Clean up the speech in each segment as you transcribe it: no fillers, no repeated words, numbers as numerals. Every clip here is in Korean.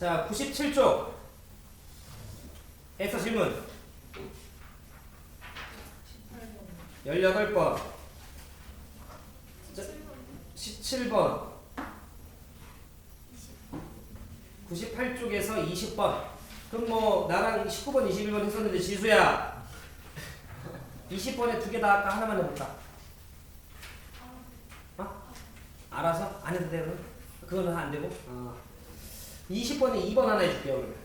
자, 97쪽에서 질문 18번 17번 98쪽에서 20번. 그럼 뭐 나랑 19번 21번 했었는데 지수야 20번에 두 개 다 할까? 하나만 해볼까? 어? 알아서? 안 해도 돼? 그거는 안 되고? 20번에 2번 하나 해줄게요. 그러면.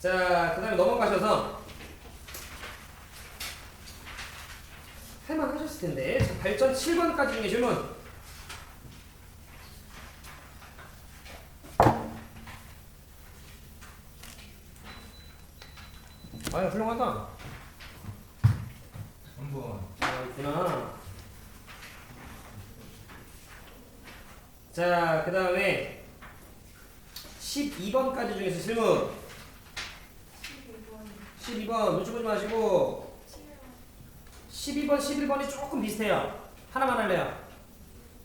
자, 그 다음에 넘어가셔서 할만 하셨을 텐데. 자, 발전 7번까지 중에 질문. 아유, 훌륭하다. 한번 있구나. 자, 그 다음에 12번까지 중에서 질문. 12번 눈치 보지 마시고 12번, 11번이 조금 비슷해요. 하나만 할래요.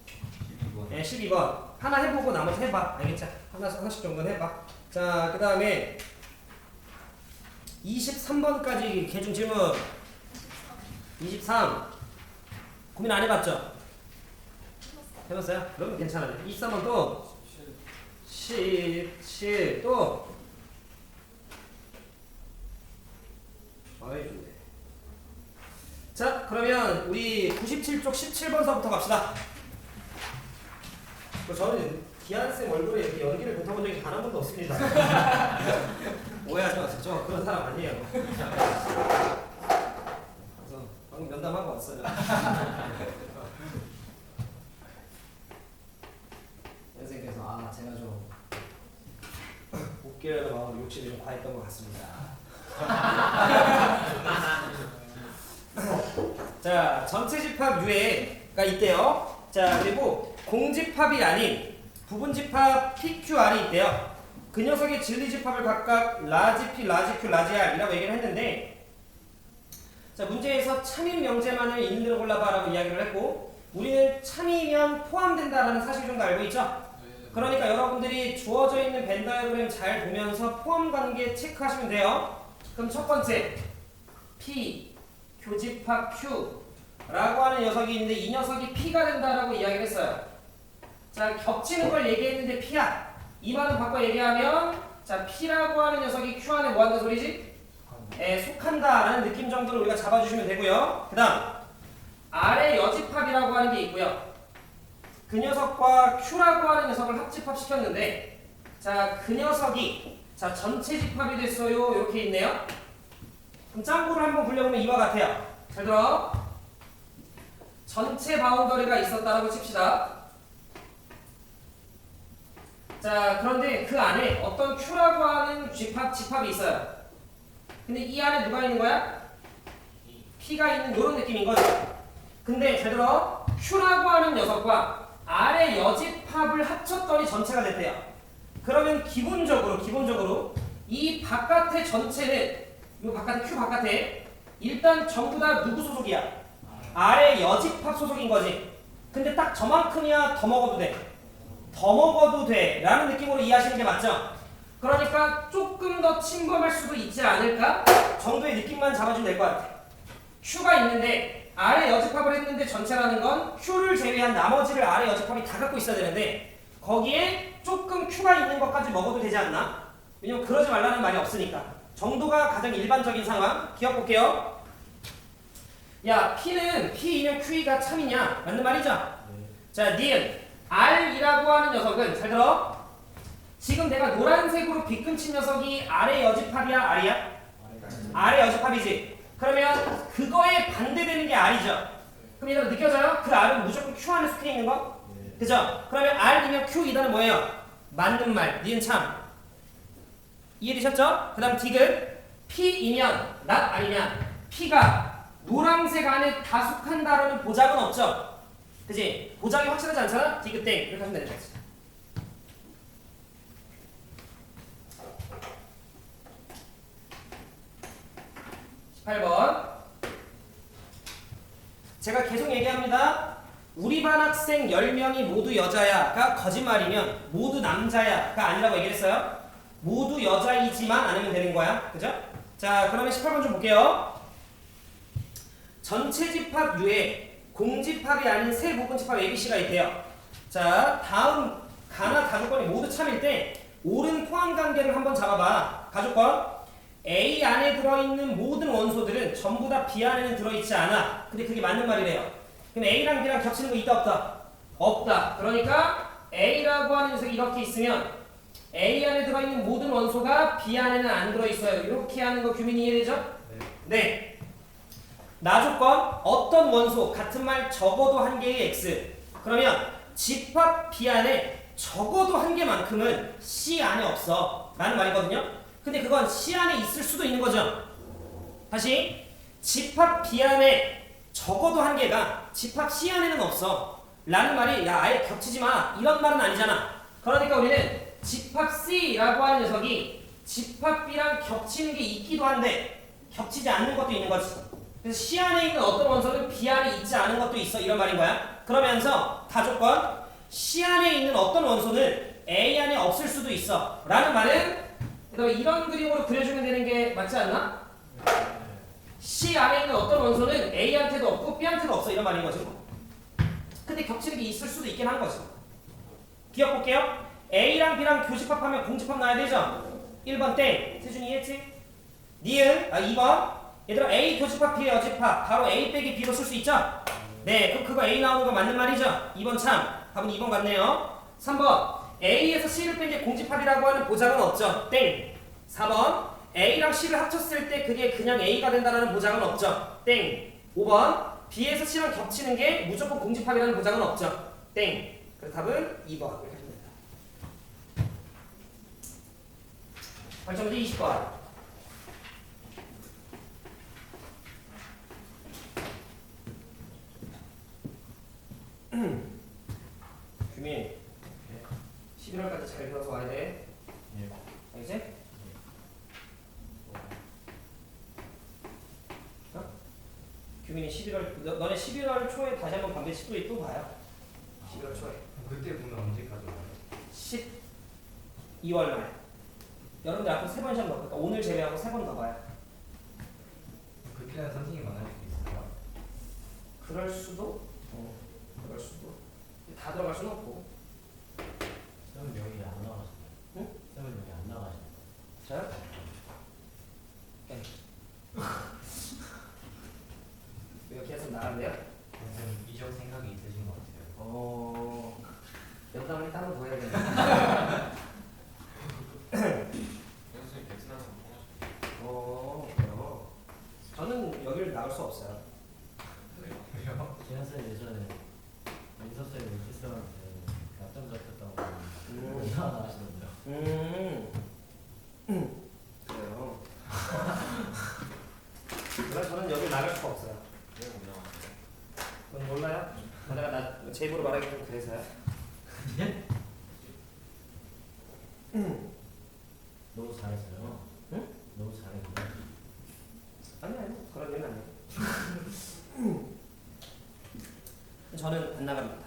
12번 네, 12번. 하나 해보고 나머지 해봐. 알겠죠? 하나씩 정도는 해봐. 자, 그 다음에 23번까지 개중 질문. 23. 고민 안 해봤죠? 해봤어요? 그러면 괜찮아요. 23번 또 17 또 아이 좋네. 자, 그러면 우리 97쪽 17번서부터 갑시다. 저는 기한쌤 얼굴에 이렇게 연기를 뱉어본 적이 단 한 번도 없습니다. 오해하지 마세요. 저 그런 사람 아니에요. 그래서 방금 면담하고 왔어요. 선생님께서 제가 좀 웃기려는 마음으로 욕심이 좀 과했던 것 같습니다. 자, 전체 집합 유예가 있대요. 자, 그리고 공집합이 아닌 부분 집합 PQR이 있대요. 그 녀석의 진리 집합을 각각 라지 P, 라지 Q, 라지 R이라고 얘기를 했는데, 자, 문제에서 참인 명제만을 있는 골라봐라고 이야기를 했고, 우리는 참이면 포함된다라는 사실 정도 알고 있죠? 그러니까 여러분들이 주어져 있는 벤 다이어그램 잘 보면서 포함 관계 체크하시면 돼요. 그럼 첫 번째 P 교집합 Q라고 하는 녀석이 있는데 이 녀석이 P가 된다라고 이야기를 했어요. 자, 겹치는 걸 얘기했는데 P야. 이 말은 바꿔 얘기하면 자, P라고 하는 녀석이 Q 안에 뭐 한다는 소리지? 속한다라는 느낌 정도를 우리가 잡아주시면 되고요. 그 다음 아래 여집합이라고 하는 게 있고요. 그 녀석과 Q라고 하는 녀석을 합집합시켰는데, 자, 그 녀석이 자 전체 집합이 됐어요. 이렇게 있네요. 그럼 짱구를 한번 굴려보면 이와 같아요. 잘 들어. 전체 바운더리가 있었다라고 칩시다. 자, 그런데 그 안에 어떤 Q라고 하는 집합이 있어요. 근데 이 안에 누가 있는 거야? P가 있는 이런 느낌인 거죠. 근데 잘 들어. Q라고 하는 녀석과 아래 여집합을 합쳤더니 전체가 됐대요. 그러면 기본적으로 이 바깥의 전체는 이 바깥에 Q 바깥에 일단 전부 다 누구 소속이야? 아래 여집합 소속인 거지. 근데 딱 저만큼이야 더 먹어도 돼. 더 먹어도 돼 라는 느낌으로 이해하시는 게 맞죠? 그러니까 조금 더 침범할 수도 있지 않을까? 정도의 느낌만 잡아주면 될 것 같아. Q가 있는데 아래 여집합을 했는데 전체라는 건 Q를 제외한 나머지를 아래 여집합이 다 갖고 있어야 되는데 거기에 조금 Q가 있는 것까지 먹어도 되지 않나? 왜냐면 그러지 말라는 말이 없으니까. 정도가 가장 일반적인 상황. 기억 볼게요. 야, P는 P이면 QE가 참이냐? 맞는 말이죠? 자, 니은 R이라고 하는 녀석은 잘 들어. 지금 내가 노란색으로 빗금친 녀석이 아래 여집합이야? R이야? 아래 여집합이지. 그러면 그거에 반대되는 게 R이죠. 그럼 여러분 느껴져요? 그 R은 무조건 Q 안에 속해 있는 거? 그죠? 그러면 R이면 Q 이단은 뭐예요? 맞는 말, 니은 참. 이해되셨죠? 그 다음 디귿 P이면 not R이냐? P가 노란색 안에 다 속한다라는 보장은 없죠? 그지? 보장이 확실하지 않잖아? 디귿 땡 이렇게 하시면 되는 거지. (18번) 제가 계속 얘기합니다. 우리 반 학생 10명이 모두 여자야가 거짓말이면 모두 남자야가 아니라고 얘기했어요. 모두 여자이지만 않으면 되는 거야. 그죠? 자, 그러면 18번 좀 볼게요. 전체 집합 U에 공집합이 아닌 세 부분 집합 ABC가 있대요. 자, 다음 가나 가족권이 모두 참일 때 옳은 포함 관계를 한번 잡아봐. 가족권 A 안에 들어있는 모든 원소들은 전부 다 B 안에는 들어있지 않아. 근데 그게 맞는 말이래요. 그럼 A랑 B랑 겹치는 거 있다 없다? 없다. 그러니까 A라고 하는 녀석이 이렇게 있으면 A 안에 들어있는 모든 원소가 B 안에는 안 들어있어요. 이렇게 하는 거 규민이 이해되죠? 네. 나 조건 어떤 원소 같은 말 적어도 한 개의 X. 그러면 집합 B 안에 적어도 한 개만큼은 C 안에 없어 라는 말이거든요. 근데 그건 C 안에 있을 수도 있는 거죠. 다시 집합 B 안에 적어도 한 개가 집합 C 안에는 없어 라는 말이 야 아예 겹치지 마 이런 말은 아니잖아. 그러니까 우리는 집합 C라고 하는 녀석이 집합 B랑 겹치는 게 있기도 한데 겹치지 않는 것도 있는 거지. 그래서 C 안에 있는 어떤 원소는 B 안에 있지 않은 것도 있어 이런 말인 거야. 그러면서 다조건 C 안에 있는 어떤 원소는 A 안에 없을 수도 있어 라는 말은 그다음에 이런 그림으로 그려주면 되는 게 맞지 않나? C 안에 있는 어떤 원소는 A한테도 없고 B한테도 없어 이런 말인 거죠. 근데 겹치는 게 있을 수도 있긴 한 거죠. 기억 볼게요. A랑 B랑 교집합하면 공집합 나야 되죠? 1번 땡. 세준이 이해했지? 니은 2번 얘들아 A 교집합 B의 여집합 바로 A 빼기 B로 쓸 수 있죠? 네 그럼 그거 A 나오는 거 맞는 말이죠? 2번 참. 답은 2번 같네요. 3번 A에서 C를 뺀 게 공집합이라고 하는 보장은 없죠? 땡. 4번 A랑 C를 합쳤을 때 그게 그냥 A가 된다는 보장은 없죠? 땡. 5번 B에서 C랑 겹치는 게 무조건 공집합이라는 보장은 없죠? 땡. 그래서 답은 2번 이렇게 하시면 됩니다. 8점문제 20번 규민 11월까지 잘 배워서 와야 돼. 예. 알겠지? 어? 규민이 11월 너네 11월 초에 다시 한번 반배 치도에 또 봐요. 11월 초에 그때 보면 언제까지 와요? 12월 말. 여러분들 앞으로 3번 시험 넣었다. 오늘 제외하고 3번 더 봐요. 그때는 선생님이 만날 수 있어요? 그럴 수도. 그럴 수도. 다 들어갈 수는 없고. 쌤은 여기 안 나가시나요? 응? 쌤은 여기 안 나가시나요? 저요? 네. 이렇게 해서 나간대요? 선생님 이적 생각이 있으신 것 같아요. 연당을 따로 더 해야겠네. 선생님 베트남 그래요. 저는 여기를 나올 수 없어요. 왜요? 지한 쌤 예전에 민서 쌤이 우리 쌤한테 약점 잡혔다고 안 나가시던데요? 그래요. 그래서 저는 여기 나갈 수가 없어요. 왜 올라왔어요? 그건 몰라요? 내가 나 제 입으로 말하기 좀 그래서요. 너무 잘했어요. 응? 너무 잘했어요. 아니요, 그런 일은 아니에요. 저는 안 나갑니다.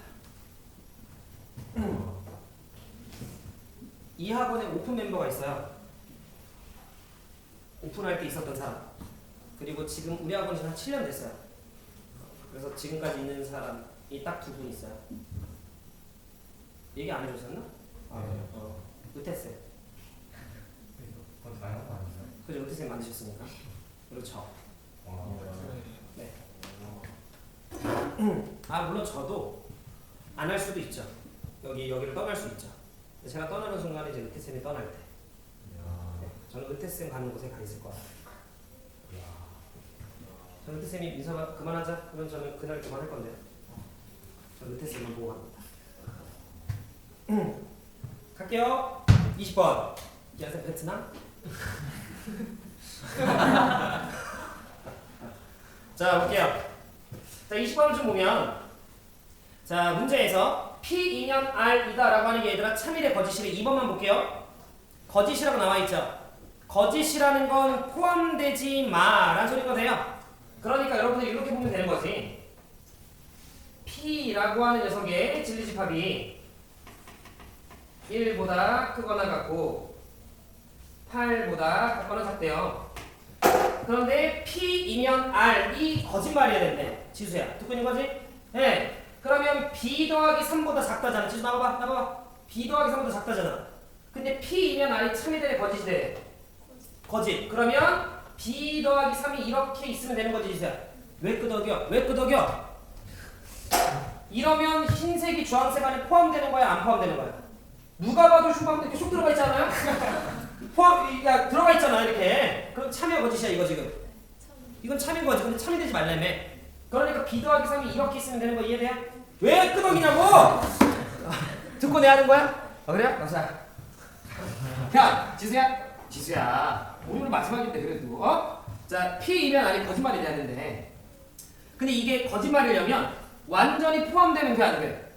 이 학원에 오픈 멤버가 있어요. 오픈할 때 있었던 사람. 그리고 지금 우리 학원이 한 7년 됐어요. 그래서 지금까지 있는 사람이 딱 2분 있어요. 얘기 안 해줬었나? 으태쌤. 그건 다양한 거 아니에요? 그죠? 으태쌤 만드셨으니까. 그리고 저. 와. 네. 물론 저도 안 할 수도 있죠. 여기를 떠날 수 있죠. 근데 제가 떠나는 순간에 이제 으태쌤이 떠날 때. 네. 저는 으태쌤 가는 곳에 가 있을 거야. 저는 으태쌤이 민서가 그만하자. 그러면 저는 그날 그만할 건데요. 저는 으태쌤만 보고 갑니다. 갈게요. 20번. 기아쌤 베트남? 자 볼게요. 자 20번을 좀 보면 자 문제에서 P 2년 R이다 라고 하는 게 얘들아 참이래 거짓이래. 2번만 볼게요. 거짓이라고 나와있죠. 거짓이라는 건 포함되지 마 라는 소리가 돼요. 그러니까 여러분들이 이렇게 보면 되는 거지. P P라고 하는 녀석의 진리집합이 1보다 크거나 같고 8보다 같거나 같대요. 그런데 P이면 R이 거짓말이어야 된대. 지수야, 듣고 있는 거지? 네. 그러면 B 더하기 3보다 작다잖아. 지수 나가봐. B 더하기 3보다 작다잖아. 근데 P이면 R이 참이 되네, 거짓이 되네? 거짓. 그러면 B 더하기 3이 이렇게 있으면 되는 거지, 지수야. 왜 끄덕여? 이러면 흰색이 주황색 안에 포함되는 거야, 안 포함되는 거야? 누가 봐도 슈퍼인데 이렇게 쏙 들어가 있잖아요? 들어가 있잖아, 이렇게. 그럼 참여 거짓이야, 이거 지금. 이건 참인 거지. 근데 참이 되지 말라며. 그러니까 B 더하기 3이 이렇게 있으면 되는 거 이해돼요? 왜 끄덕이냐고! 듣고 내 하는 거야? 그래요? 감사. 야, 지수야. 오늘 마지막인데 그래도 자, P이면 아니 거짓말이 돼야 되는데. 근데 이게 거짓말이려면 완전히 포함되는 게 안 돼.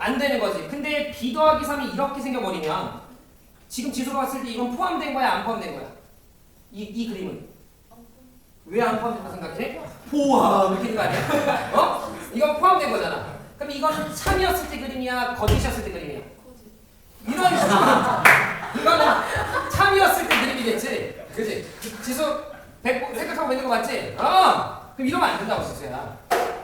안 되는 거지. 근데 B 더하기 3이 이렇게 생겨버리면 지금 지수가 봤을 때 이건 포함된 거야, 안 포함된 거야? 이 그림은 왜 안 포함된다고 생각해? 포함 이렇게 된 거 아니야? 이건 포함된 거잖아. 그럼 이거는 참이었을 때 그림이야, 거짓이었을 때 그림이야? 이런 식으로 이거는 참이었을 때 그림이겠지, 그지? 지수 생각하고 있는 거 맞지? 그럼 이러면 안 된다고 지수야.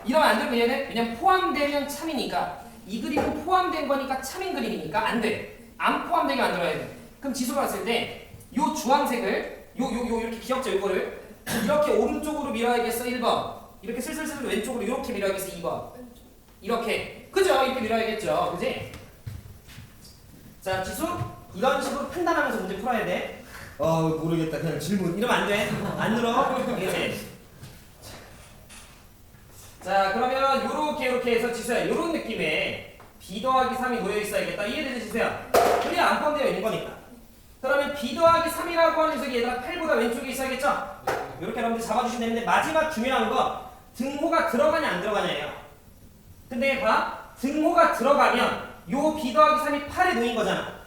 이러면 안 되면 얘는 왜냐면 포함되면 참이니까 이 그림은 포함된 거니까 참인 그림이니까 안 돼. 안 포함되게 만들어야 돼. 그럼 지수가 봤을 때 요 주황색을 요 이렇게 기억자 요거를 이렇게 오른쪽으로 밀어야겠어 1번. 이렇게 슬슬슬 왼쪽으로 이렇게 밀어야겠어 2번. 이렇게. 그죠? 이렇게 밀어야겠죠. 그지? 자, 지수 이런 식으로 판단하면서 문제 풀어야 돼. 모르겠다. 그냥 질문. 이러면 안 돼. 안 늘어. 이게 자, 그러면 요렇게 해서 지수야 요런 느낌의 B 더하기 3이 놓여 있어야겠다. 이해되지 지수야? 그래야 안 포함되어 있는 거니까. 그러면 B 더하기 3이라고 하는 녀석이 얘들아 8보다 왼쪽에 있어야겠죠? 이렇게 여러분들 잡아주시면 되는데 마지막 중요한 거 등호가 들어가냐 안 들어가냐예요. 근데 봐. 등호가 들어가면 요 B 더하기 3이 8에 놓인 거잖아.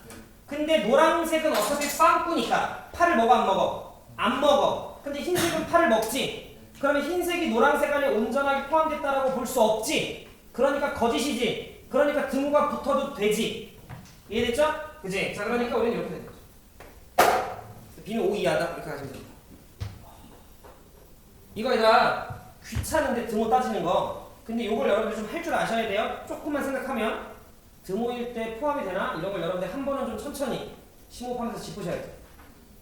근데 노란색은 어차피 빵꾸니까 8을 먹어 안 먹어? 안 먹어. 근데 흰색은 8을 먹지. 그러면 흰색이 노란색 안에 온전하게 포함됐다라고 볼 수 없지. 그러니까 거짓이지. 그러니까 등호가 붙어도 되지. 이해됐죠? 그지? 자, 그러니까 우리는 이렇게 되는 거죠. B는 5 이하다. 이렇게 하시면 됩니다. 이거 얘들아 귀찮은데 등호 따지는 거. 근데 이걸 여러분들 좀 할 줄 아셔야 돼요. 조금만 생각하면 등호일 때 포함이 되나? 이런 걸 여러분들 한 번은 좀 천천히 심호흡하면서 짚으셔야 돼요.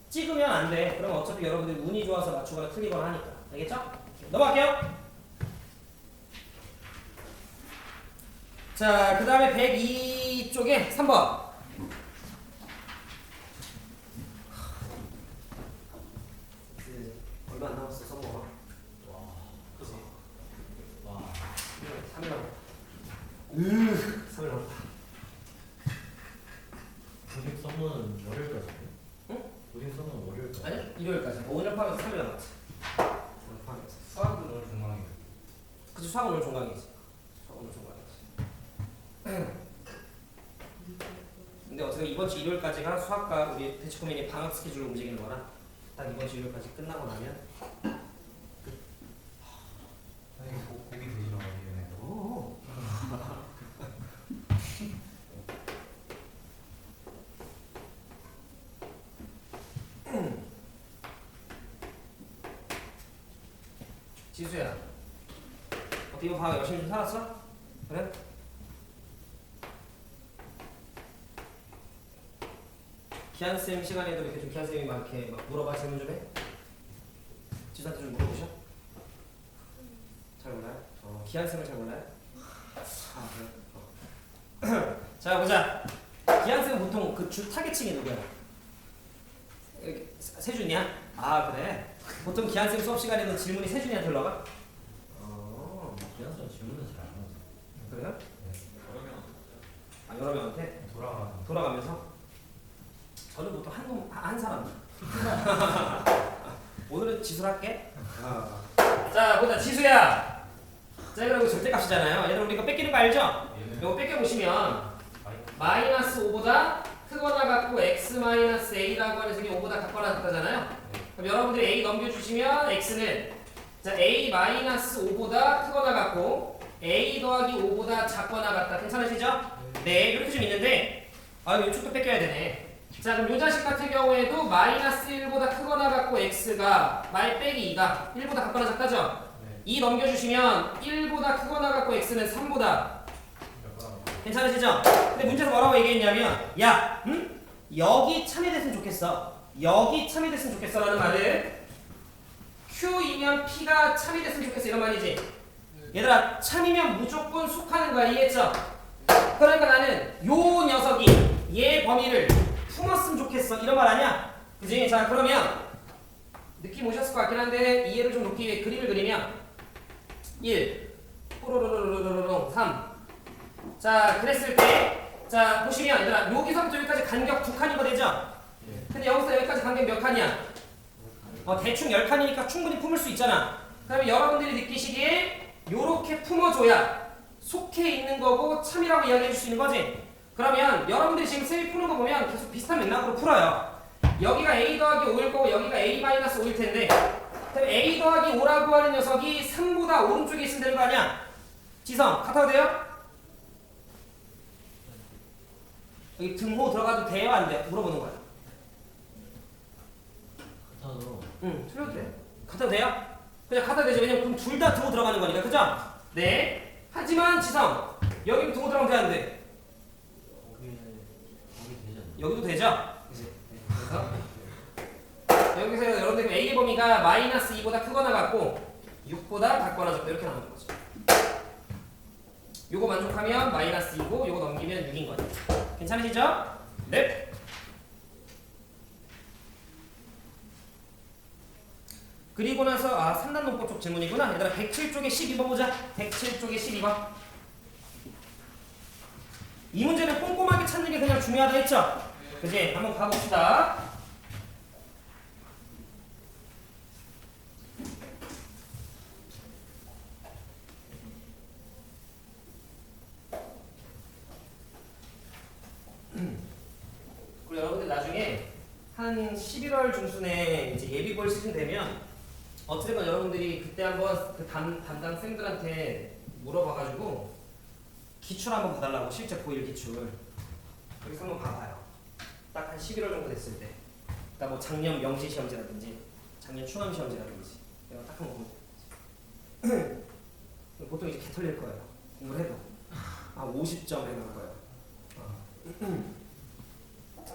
찍으면 안 돼. 그러면 어차피 여러분들 운이 좋아서 맞추거나 틀리거나 하니까. 알겠죠? 넘어갈게요. 자, 그 다음에 102쪽에 3번. 얼마 안 남았어, 성공아. 그치? 와. 3일 남았다. 3일 남았다. 고딩 썸은 월요일까지. 응? 고딩 썸은 월요일까지. 아니, 일요일까지. 오늘 포함해서 3일 남았지. 오늘 포함해서. 수학은 오늘 중앙이에요. 그치, 수학은 오늘 종강이지. 수학은 오늘 종강이지. 근데 어떻게 이번 주 일요일까지가 수학과 우리 대치코민이 방학 스케줄로 움직이는 거라 딱 이번 주 일요일까지 끝나고 나면 선생님 고기 드시러 가시네요. 오. 지수야, 어떻게 이번 방학 열심히 좀 살았어? 그래? 기한쌤 시간에도 이렇게 좀 기한쌤이 막 이렇게 막 물어봐 질문 좀 해? 지수한테 좀 물어보셔? 잘 몰라요? 기한쌤을 잘 몰라요? 아, 그래? 자, 보자. 기한쌤은 보통 그 주 타겟층이 누구야? 세준이야? 아, 그래? 보통 기한쌤 수업 시간에는 질문이 세준이한테 올라가? 기한선 질문은 잘 안 하죠. 그래요? 그러면 아, 여러 명한테? 돌아가면서? 저는 보통 한 사람. 오늘은 지수를 할게. 자, 보자. 지수야. 자, 이거 절대값이잖아요. 얘들 우리가 뺏기는 거 알죠? 이거 뺏겨보시면 마이너스 5보다 크거나 같고 x-a라고 하는 녀석이 5보다 같거나 같다잖아요. 그럼 여러분들이 a 넘겨주시면 x는 자 a-5보다 크거나 같고 a 더하기 5보다 작거나 같다. 괜찮으시죠? 네, 이렇게 좀 있는데 이쪽도 뺏겨야 되네. 자, 그럼 이 자식 같은 경우에도 마이너스 1보다 크거나 같고 x가 마이 빼기 2가 1보다 작거나 작다죠? 네. 2 넘겨주시면 1보다 크거나 같고 x는 3보다 괜찮으시죠? 근데 문제에서 뭐라고 얘기했냐면 야, 여기 참여됐으면 좋겠어. 여기 참여됐으면 좋겠어 라는 말은 Q이면 P가 참여됐으면 좋겠어 이런 말이지. 얘들아, 참이면 무조건 속하는 거야. 이해했죠? 그러니까 나는 요 녀석이 얘 범위를 품었으면 좋겠어 이런 말 아니야? 그지? 자, 그러면 느낌 오셨을 것 같긴 한데 이해를 좀 높이기 위해 그림을 그리면 1 뽀로로로로로로 3. 자, 그랬을 때 자, 보시면 얘들아, 여기서부터 여기까지 간격 2칸이거 되죠? 근데 여기서 여기까지 간격 몇 칸이야? 대충 10칸이니까 충분히 품을 수 있잖아. 그러면 여러분들이 느끼시기에 요렇게 품어줘야 속해 있는 거고 참이라고 이야기해 줄 수 있는 거지. 그러면 여러분들이 지금 셀 푸는 거 보면 계속 비슷한 맥락으로 풀어요. 여기가 a 더하기 5일 거고 여기가 a 마이너스 5일 텐데 그럼 a 더하기 5라고 하는 녀석이 3보다 오른쪽에 있으면 되는 거 아니야? 지성, 카타도 돼요? 여기 등호 들어가도 돼요? 안 돼요? 물어보는 거야. 같아도 응, 틀려도 돼. 카타도 돼요? 그냥 카타도 되죠. 왜냐면 그럼 둘 다 등호 들어가는 거니까. 그죠? 네. 하지만 지성, 여기도 등호 들어가면 돼, 안 돼? 거기 되지 않나요? 여기도 되죠? 그래서 여기서 여러분들 A의 범위가 마이너스 2보다 크거나 같고 6보다 작거나 작다 이렇게 나오는 거죠. 요거 만족하면 마이너스 2고 요거 넘기면 6인 거죠. 괜찮으시죠? 네. 그리고 나서 3단 논법 쪽 질문이구나. 얘들아 107쪽에 12번 보자. 107쪽에 12번. 이 문제는 꼼꼼하게 찾는 게 그냥 중요하다 했죠? 그지? 한번 가봅시다. 그리고 여러분들 나중에 한 11월 중순에 이제 예비고일 시즌 되면 어쨌든 여러분들이 그때 한번 그 담당 쌤들한테 물어봐가지고 기출 한번 봐달라고, 실제 고일 기출. 그래서 한번 봐봐요. 딱 한 11월 정도 됐을 때. 그러니까 뭐 작년 명시 시험지라든지 작년 충암 시험지라든지 내가 딱 한번 보면 보통 이제 개 털릴 거예요. 공부를 해도 50점 해놓을 거예요.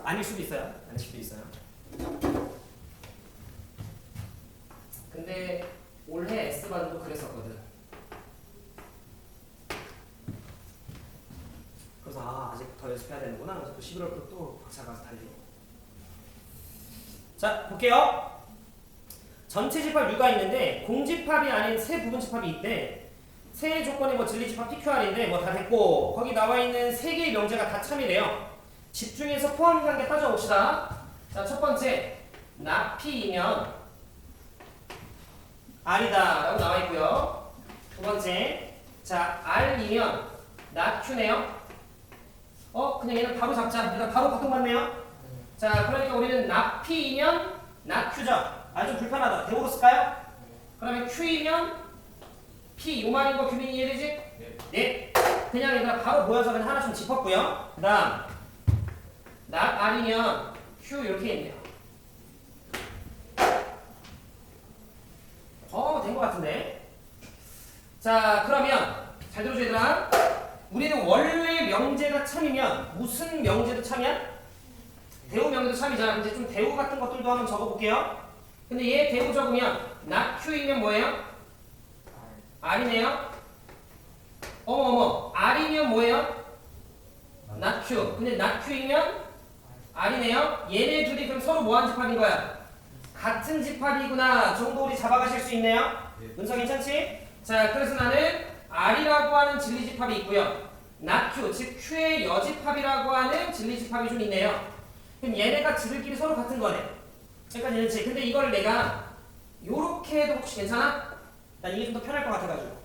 아닐 수도 있어요. 아닐 수도 있어요. 근데 올해 S반도 그랬었거든. 그래서 아직 더 연습해야 되는구나. 그래서 또 11월부터 또 박차 가서 달리고. 자, 볼게요. 전체 집합 U가 있는데 공집합이 아닌 세 부분 집합이 있대. 세 조건이 뭐 진리집합 PQR인데 뭐 다 됐고 거기 나와 있는 세 개의 명제가 다 참이래요. 집중해서 포함 관계 따져봅시다. 자, 첫 번째 나P이면 R이다 라고 나와 있고요. 두 번째 자 R이면 나Q네요. 그냥 얘는 바로 잡자. 일단 바로 바통받네요. 자, 그러니까 우리는 나P이면 나Q죠. 좀 불편하다. 대우로 쓸까요? 그러면 Q이면 P 요 말인 거 규민이 이해되지? 네. 그냥 얘들아 바로 보여서 그냥 하나 좀 짚었고요. 그 다음 나 R이면 Q 이렇게 있네요. 된 것 같은데. 자, 그러면 잘 들어줘 얘들아. 우리는 원래 명제가 참이면 무슨 명제도 참이야? 대우 명제도 참이잖아. 이제 좀 대우 같은 것들도 한번 적어볼게요. 근데 얘 대우 적으면 나 Q이면 뭐예요? R이네요. 어머 R이면 뭐예요? 나 Q. 근데 나 Q이면 R이네요. 얘네 둘이 그럼 서로 뭐한 집합인 거야? 같은 집합이구나 정도 우리 잡아가실 수 있네요. 은서 괜찮지? 자, 그래서 나는 R이라고 하는 진리집합이 있고요. 나 Q, 즉 Q의 여집합이라고 하는 진리집합이 좀 있네요. 그럼 얘네가 지들끼리 서로 같은 거네. 여기까지 괜찮지? 근데 이걸 내가 요렇게 해도 혹시 괜찮아? 난 이게 좀 더 편할 것 같아가지고.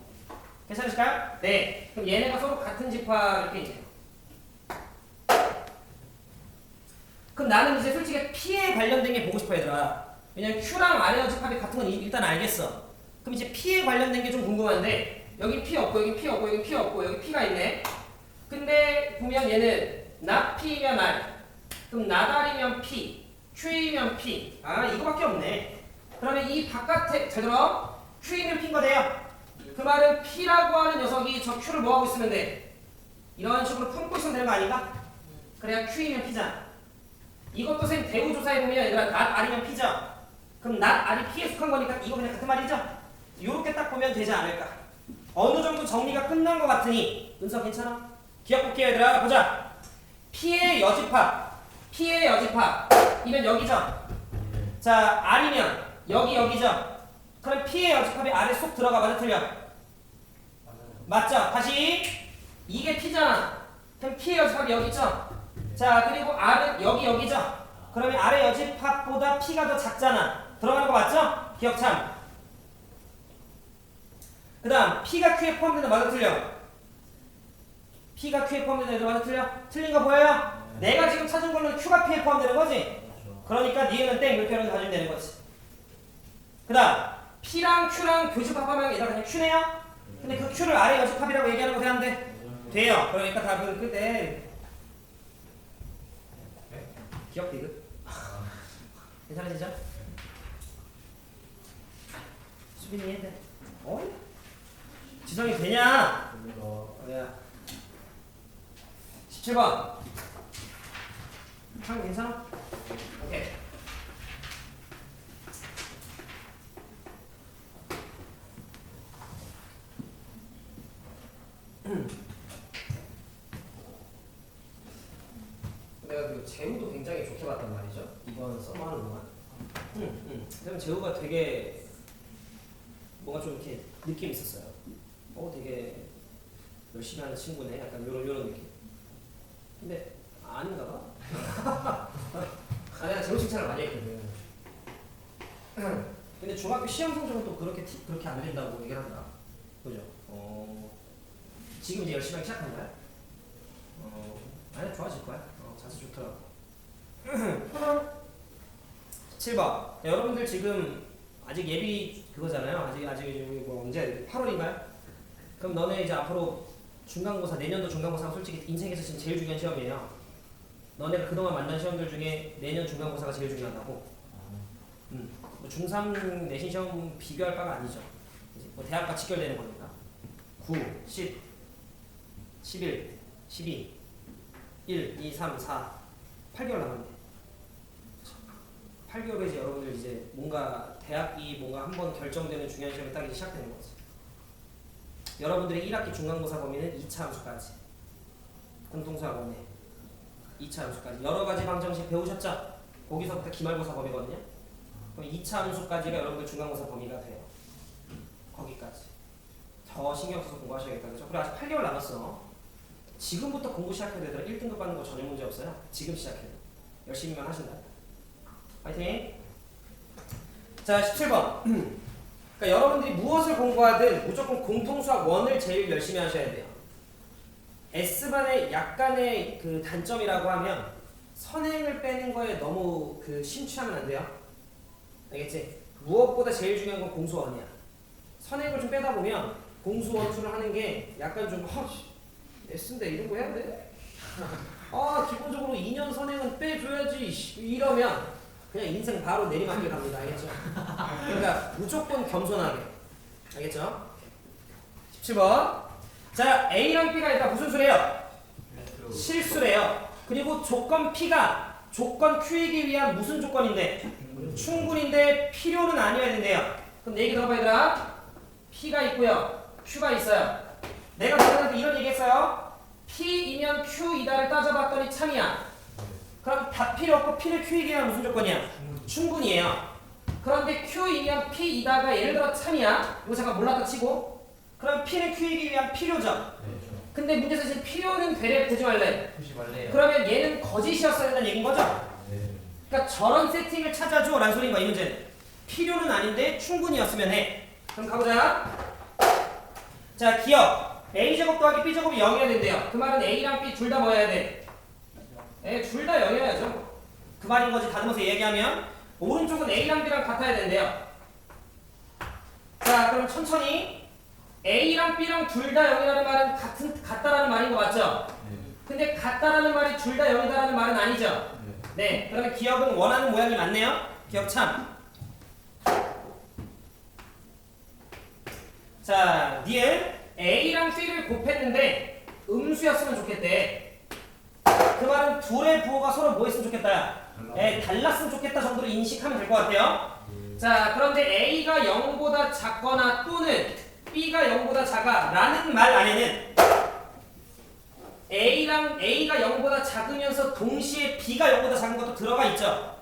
괜찮으실까요? 네. 그럼 얘네가 서로 같은 집합 이렇게 있네요. 그럼 나는 이제 솔직히 P에 관련된 게 보고 싶어 얘들아. 왜냐면 Q랑 R의 여집합이 같은 건 일단 알겠어. 그럼 이제 P에 관련된 게 좀 궁금한데 여기 P 없고 여기 P 없고 여기 P 없고 여기 P가 있네. 근데 보면 얘는 not P면 R, 그럼 not R이면 P, Q이면 P. 아 이거밖에 없네. 그러면 이 바깥에 잘 들어. Q이면 P인 거 돼요. 그 말은 P라고 하는 녀석이 저 Q를 뭐하고 있으면 돼? 이런 식으로 품고 있으면 되는 거 아닌가? 그래야 Q이면 P잖아. 이것도 선생님 대우 조사해보면 얘들아 not R이면 P죠? 그럼 not R이 P에 속한 거니까 이거 그냥 같은 말이죠? 요렇게 딱 보면 되지 않을까? 어느 정도 정리가 끝난 것 같으니 은서 괜찮아? 기억 볼게요 얘들아. 보자. P의 여집합 이면 여기죠? 자 R이면 여기죠? 그럼 P의 여집합이 R에 쏙 들어가. 맞아 틀려? 맞죠? 다시 이게 P잖아. 그럼 P의 여집합이 여기 있죠? 자 그리고 R은 여기죠? 그러면 R의 여집합보다 P가 더 작잖아. 들어가는 거 맞죠? 기억 참. 그 다음 P가 Q에 포함된다. 맞아 틀려? P가 Q에 포함된다. 얘들 맞아 틀려? 틀린 거 보여요? 내가 지금 찾은 걸로는 Q가 P에 포함되는 거지? 그러니까 니은은 땡 이렇게 하면 가지면 되는 거지. 그 다음 P랑 Q랑 교집합하면 얘가 그냥 Q네요? 근데 그 Q를 R의 여집합이라고 얘기하는 거 돼야 안 돼? 돼요. 그러니까 답은 그때 기억 디귿. 괜찮으시죠? 수빈이 해야 돼. 지성이 되냐? 야. 17번. 참 괜찮아? 오케이. 내가 그 재우도 굉장히 좋게 봤단 말이죠. 이번 썸머 하는 동안. 그럼 재우가 되게 뭔가 좀 이렇게 느낌 있었어요. 되게 열심히 하는 친구네. 약간 요런 느낌. 근데 아닌가 봐. 내가 재우 칭찬을 많이 했거든. 근데 중학교 시험 성적은 또 그렇게 안 된다고 얘기를 한다. 그죠? 지금 이제 열심히 하기 시작한 거야? 아니 좋아질 거야. 자세 좋더라고. 7번. 여러분들 지금 아직 예비 그거잖아요. 아직 뭐 언제 8월인가요? 그럼 너네 이제 앞으로 중간고사 내년도 중간고사가 솔직히 인생에서 지금 제일 중요한 시험이에요. 너네가 그동안 만난 시험들 중에 내년 중간고사가 제일 중요하다고. 뭐 중3 내신 시험 비교할 바가 아니죠. 이제 뭐 대학과 직결되는 거니까. 9, 10, 11, 12, 1, 2, 3, 4, 8개월 남았네. 8개월에 이제 여러분들 이제 뭔가 대학이 뭔가 한번 결정되는 중요한 시험이 딱 이제 시작되는 거지. 여러분들의 1학기 중간고사 범위는 2차 함수까지. 공통수학원에 2차 함수까지. 여러 가지 방정식 배우셨죠? 거기서부터 기말고사 범위거든요. 그럼 2차 함수까지가 여러분들 중간고사 범위가 돼요. 거기까지. 더 신경 써서 공부하셔야겠다. 그죠? 그래 아직 8개월 남았어. 지금부터 공부 시작해야 되더라. 1등급 받는 거 전혀 문제 없어요. 지금 시작해요. 열심히만 하신다. 파이팅! 자, 17번. 그러니까 여러분들이 무엇을 공부하든 무조건 공통수학 1을 제일 열심히 하셔야 돼요. S반의 약간의 그 단점이라고 하면 선행을 빼는 거에 너무 그 심취하면 안 돼요. 알겠지? 무엇보다 제일 중요한 건 공수원이야. 선행을 좀 빼다 보면 공수원수를 하는 게 약간 좀 S인데 이런 거 해야 돼? 기본적으로 2년 선행은 빼줘야지 이러면 그냥 인생 바로 내리막길 갑니다. 알겠죠? 그러니까 무조건 겸손하게. 알겠죠? 17번. 자, A랑 B가 일단 무슨 수래요? 실수래요. 그리고 조건 P가 조건 Q이기 위한 무슨 조건인데? 충분인데 필요는 아니어야 된대요. 그럼 내 얘기 들어봐 얘들아. P가 있고요. Q가 있어요. 내가 너희한테 이런 얘기 했어요. P이면 Q이다를 따져봤더니 참이야. 그럼 다 필요 없고 P를 Q이기 위한 무슨 조건이야? 충분이에요. 그런데 Q이면 P이다가 예를 들어 참이야. 이거 잠깐 몰랐다 치고. 그럼 P는 Q이기 위한 필요죠. 근데 문제에서 지금 필요는 되래 보지 말래. 보지 말래요. 그러면 얘는 거짓이었어야 된다는 얘기인 거죠? 그러니까 저런 세팅을 찾아줘 라는 소리인 거야 이 문제는. 필요는 아닌데 충분히였으면 해. 그럼 가보자. 자 기억. A제곱 더하기 B제곱이 0이어야 된대요. 그 말은 A랑 B 둘 다 뭐 해야 돼? 둘 다 0이어야죠. 그 말인 거지. 다듬어서 얘기하면 오른쪽은 A랑 B랑 같아야 된대요. 자 그럼 천천히 A랑 B랑 둘 다 0이라는 말은 같다라는 말인 거 맞죠? 네. 근데 같다라는 말이 둘 다 0이다라는 말은 아니죠? 네, 그러면 기억은 원하는 모양이 맞네요. 기억 참. 자, 니은 A랑 B를 곱했는데 음수였으면 좋겠대. 그 말은 둘의 부호가 서로 뭐 했으면 좋겠다. 달랐으면 좋겠다 정도로 인식하면 될 것 같아요. 자, 그런데 A가 0보다 작거나 또는 B가 0보다 작아 라는 말 안에는 A가 0보다 작으면서 동시에 B가 0보다 작은 것도 들어가 있죠.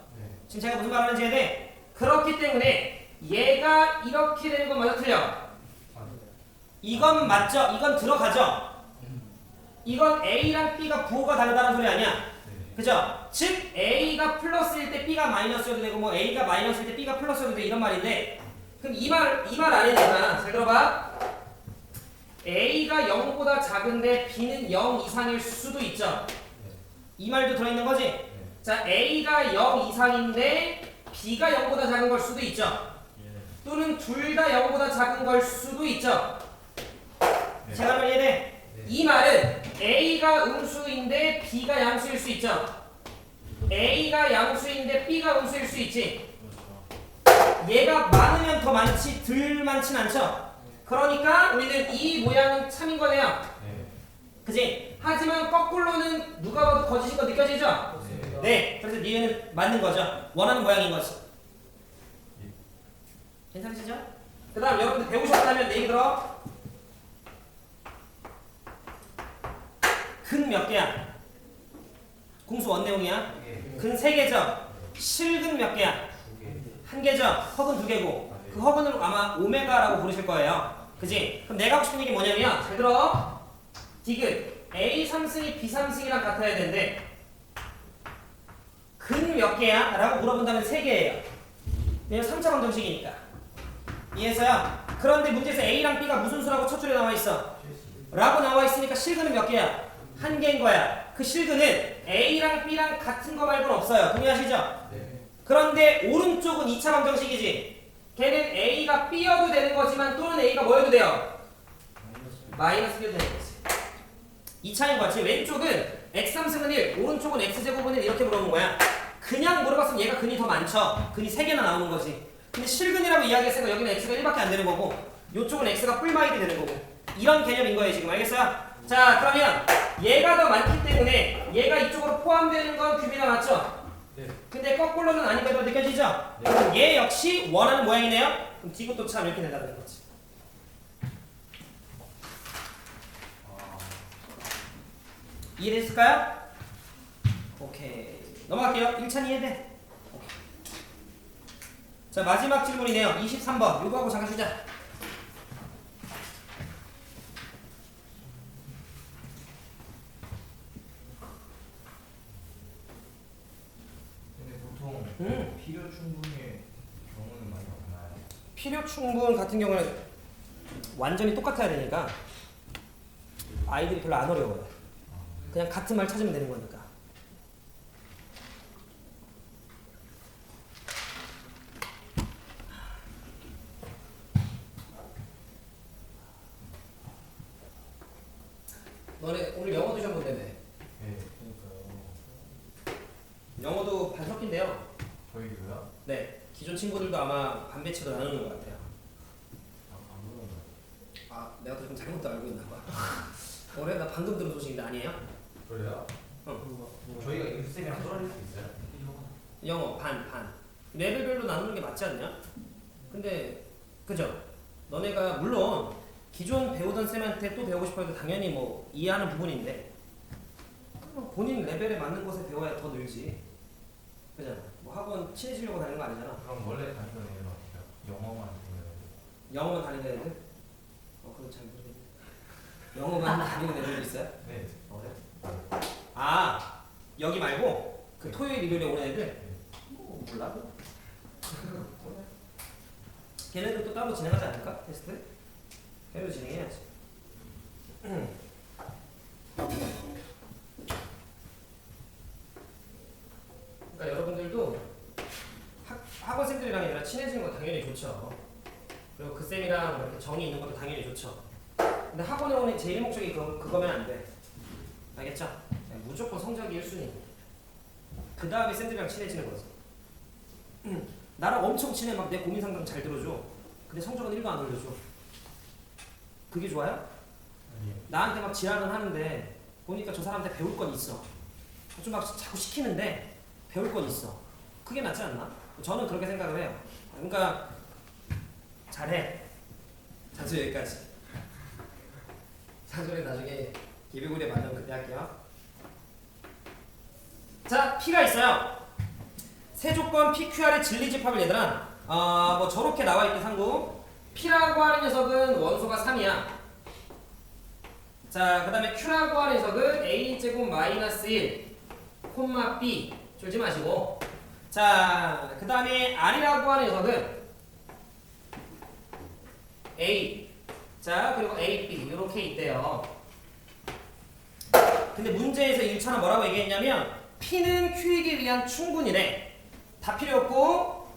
지금 제가 무슨 말하는지 해야 돼? 그렇기 때문에 얘가 이렇게 되는 건 맞아 틀려? 이건 맞죠? 이건 들어가죠? 이건 A랑 B가 부호가 다르다는 소리 아니야? 그죠? 즉 A가 플러스일 때 B가 마이너스여도 되고 뭐 A가 마이너스일 때 B가 플러스여도 돼 이런 말인데 그럼 이 말 안에 있잖아. 잘 들어봐. A가 0보다 작은데 B는 0 이상일 수도 있죠. 이 말도 들어있는 거지? 자, A가 0 이상인데 B가 0보다 작은 걸 수도 있죠. 또는 둘 다 0보다 작은 걸 수도 있죠. 제가 말 이해돼? 이 말은 A가 음수인데 B가 양수일 수 있죠. A가 양수인데 B가 음수일 수 있지. 얘가 많으면 더 많지 덜 많진 않죠. 그러니까 우리는 이 모양은 참인 거네요. 그지? 하지만 거꾸로는 누가 봐도 거짓인 거 느껴지죠? 네. 그래서 니은은 맞는 거죠. 원하는 모양인 거지. 괜찮으시죠? 그 다음 여러분들 배우셨다면 내 얘기 들어. 근 몇 개야? 공수 원내용이야? 근 3개죠? 실근 몇 개야? 1개죠? 허근 2개고 그 허근을 아마 오메가라고 부르실 거예요. 그지? 그럼 내가 하고 싶은 얘기 뭐냐면 잘 들어. 디귿 A 3승이 B 3승이랑 같아야 되는데 근 몇 개야? 라고 물어본다면 3개예요. 왜냐면 3차 방정식이니까. 이해해서요? 그런데 문제에서 A랑 B가 무슨 수라고 첫 줄에 나와 있어? 라고 나와 있으니까 실근은 몇 개야? 1개인 거야. 그 실근은 A랑 B랑 같은 거 말고는 없어요. 동의하시죠? 그런데 오른쪽은 2차 방정식이지. 걔는 A가 B여도 되는 거지만 또는 A가 뭐여도 돼요? 마이너스 B여도 되는 거지. 2차인 거지. 왼쪽은 x3승은 1, 오른쪽은 x제곱은 1 이렇게 물어보는 거야. 그냥 물어봤으면 얘가 근이 더 많죠. 근이 3개나 나오는 거지. 근데 실근이라고 이야기했으니까 여기는 x가 1밖에 안 되는 거고 요쪽은 x가 뿔마이게 되는 거고 이런 개념인 거예요 지금. 알겠어요? 자, 그러면 얘가 더 많기 때문에 얘가 이쪽으로 포함되는 건 규비가 맞죠? 근데 거꾸로는 아닌 것으로 느껴지죠? 그럼 얘 역시 원하는 모양이네요? 그럼 디귿도 참 이렇게 된다는 거지. 이해됐을까요? 오케이. 넘어갈게요. 1차는 이해돼? 오케이. 자, 마지막 질문이네요. 23번. 요거 하고 잠깐 쉬자. 근데 보통 필요 충분의 경우는 많이 없나요? 필요 충분 같은 경우는 완전히 똑같아야 되니까 아이들이 별로 안 어려워요. 그냥 같은 말 찾으면 되는 거니까. 너네 오늘 영어도 시험 본다며? 네, 그러니까요. 영어도 반 섞인데요. 저희도요? 네, 기존 친구들도 아마 반 배치로 나누는 것 같아요. 안 물어봐요. 아, 내가 또 좀 잘못 알고 있나 봐. 올해 나 방금 들은 소식인데 아니에요? 그래요? 저희가 인수쌤이랑 떨어질 수 있어요? 영어 반. 레벨별로 나누는 게 맞지 않냐? 근데 그죠? 너네가 물론 기존 배우던 쌤한테 또 배우고 싶어도 당연히 뭐 이해하는 부분인데 본인 레벨에 맞는 곳에 배워야 더 늘지. 그잖아. 뭐 학원 친해지려고 다니는 거 아니잖아. 그럼 원래 다니던 애들은 어때요? 영어만 다니는 영어만 다니는 애들? 그건 잘 모르겠네. 영어만 다니는 애들도 있어요? 네. 아, 여기 말고 그 토요일 일요일에 오는 애들? 몰라. 걔네들 또 따로 진행하지 않을까? 테스트? 걔네도 진행해야지. 그러니까 여러분들도 학원생들이랑 얘랑 친해지는 건 당연히 좋죠. 그리고 그 쌤이랑 이렇게 정이 있는 것도 당연히 좋죠. 근데 학원에 오는 제일 목적이 그거면 안 돼. 알겠죠? 무조건 성적이 1순위. 그 다음에 샌들이랑 친해지는 거지. 나랑 엄청 친해. 막 내 고민 상담 잘 들어줘. 근데 성적은 1도 안 올려줘. 그게 좋아요? 아니요. 나한테 막 지랄은 하는데 보니까 저 사람한테 배울 건 있어. 좀 막 자꾸 시키는데 배울 건 있어. 그게 낫지 않나? 저는 그렇게 생각을 해요. 그러니까 잘해. 잔소리 여기까지. 잔소리 나중에 예비고리에 맞으면 그때 할게요. 자, P가 있어요. 세조건 PQR의 진리집합을 얘들아 뭐 저렇게 나와있게 상구. P라고 하는 녀석은 원소가 3이야. 자, 그 다음에 Q라고 하는 녀석은 A제곱 마이너스 1 콤마 B 졸지 마시고. 자, 그 다음에 R이라고 하는 녀석은 A 자 그리고 A, B 이렇게 있대요. 근데 문제에서 1차는 뭐라고 얘기했냐면 P는 Q이기 위한 충분이래. 다 필요 없고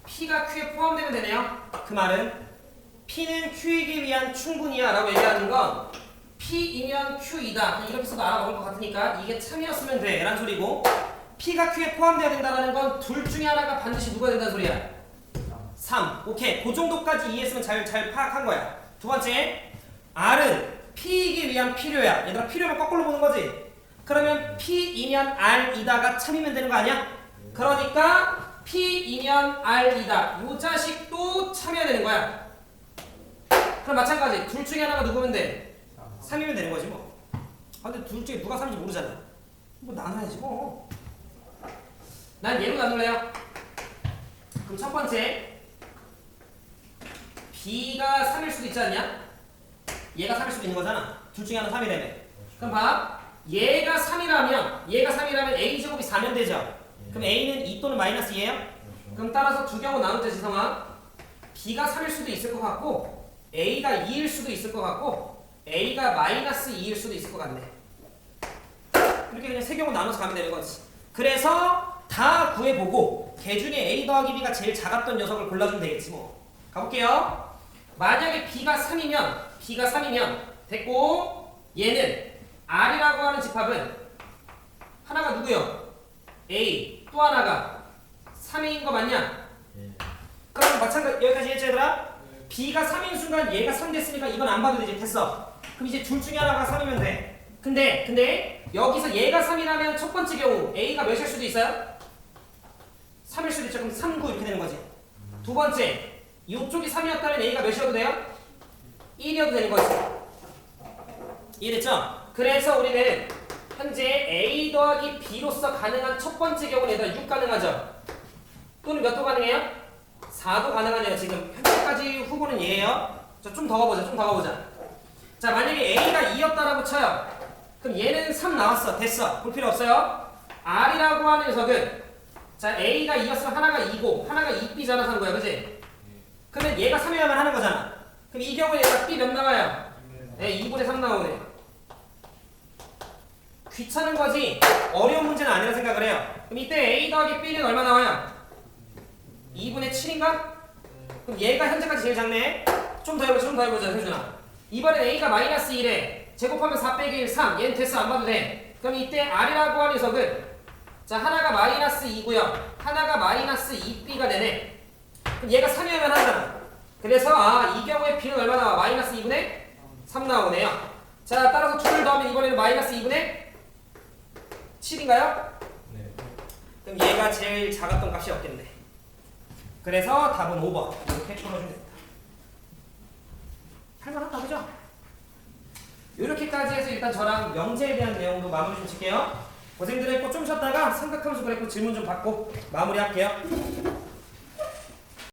P가 Q에 포함되면 되네요. 그 말은 P는 Q이기 위한 충분이야 라고 얘기하는 건 P이면 Q이다 이렇게 써도 알아먹을 것 같으니까 이게 참이었으면 돼 라는 소리고, P가 Q에 포함되어야 된다는 건 둘 중에 하나가 반드시 누가 된다는 소리야? 3. 오케이. 그 정도까지 이해했으면 잘 파악한 거야. 두 번째, R은 P이기 위한 필요야. 얘들아 필요면 거꾸로 보는 거지. 그러면 P이면 R이다가 참이면 되는 거 아니야? 그러니까 P이면 R이다. 요 자식도 참여해야 되는 거야. 그럼 마찬가지. 둘 중에 하나가 누구면 돼? 3이면 되는 거지 뭐. 아, 근데 둘 중에 누가 3인지 모르잖아. 뭐 나눠야지 뭐. 난 얘로 나눌래요. 그럼 첫 번째 B가 3일 수도 있지 않냐? 얘가 3일 수도 있는 거잖아. 둘 중에 하나 3이라며. 그럼 봐. 얘가 3이라면 A제곱이 4면 되죠. 그럼 A는 2 또는 마이너스 2예요? 그럼 따라서 두 경우 나누자 지성아. B가 3일 수도 있을 것 같고 A가 2일 수도 있을 것 같고 A가 마이너스 2일 수도 있을 것 같네. 이렇게 그냥 세 경우 나눠서 가면 되는 거지. 그래서 다 구해보고 걔 중에 A 더하기 B가 제일 작았던 녀석을 골라주면 되겠지 뭐. 가볼게요. 만약에 B가 3이면 됐고, 얘는 R이라고 하는 집합은 하나가 누구요? A, 또 하나가 3인 거 맞냐? 예. 그럼 마찬가지 여기까지 했죠 얘들아? B가 3인 순간 얘가 3 됐으니까 이건 안 봐도 되지. 됐어. 그럼 이제 둘 중에 하나가 3이면 돼. 근데 여기서 얘가 3이라면 첫 번째 경우 A가 몇일 수도 있어요? 3일 수도 있죠. 그럼 3, 9 이렇게 되는 거지. 두 번째, 이쪽이 3이었다면 A가 몇이어도 돼요? 1이어도 되는 거지. 이해됐죠? 그래서 우리는 현재 A 더하기 B로서 가능한 첫 번째 경우는 얘들아 6 가능하죠? 또는 몇 도 가능해요? 4도 가능하네요. 지금 현재까지 후보는 얘예요. 자, 좀 더 가보자. 자, 만약에 A가 2였다라고 쳐요. 그럼 얘는 3 나왔어. 됐어. 볼 필요 없어요. R이라고 하는 녀석은 자, A가 2였으면 하나가 2고 하나가 2B잖아 산 거야. 그지? 그러면 얘가 3이어야만 하는 거잖아. 그럼 이 경우에 얘가 B 몇 나와요? 네, 2분의 3 나오네. 귀찮은 거지 어려운 문제는 아니라 생각을 해요. 그럼 이때 A 더하기 B는 얼마 나와요? 2분의 7인가? 그럼 얘가 현재까지 제일 작네. 좀 더 해보자 세준아. 이번엔 A가 마이너스 1에 제곱하면 4 빼기 1 3. 얘는 됐어. 안 봐도 돼. 그럼 이때 R이라고 하는 녀석은 자, 하나가 마이너스 2고요 하나가 마이너스 2B가 되네. 그럼 얘가 3이어야만 하잖아. 그래서 이 경우에 B는 얼마 나와? 마이너스 2분의 3 나오네요. 자, 따라서 2를 더하면 이번에는 마이너스 2분의 7인가요? 네. 그럼 얘가 제일 작았던 값이 없겠네. 그래서 답은 5번 이렇게 풀어주면 됩니다. 할만하다 그죠? 이렇게까지 해서 일단 저랑 명제에 대한 내용도 마무리 좀 칠게요. 고생들 했고 좀 쉬었다가 삼각함수 그랬고 질문 좀 받고 마무리할게요.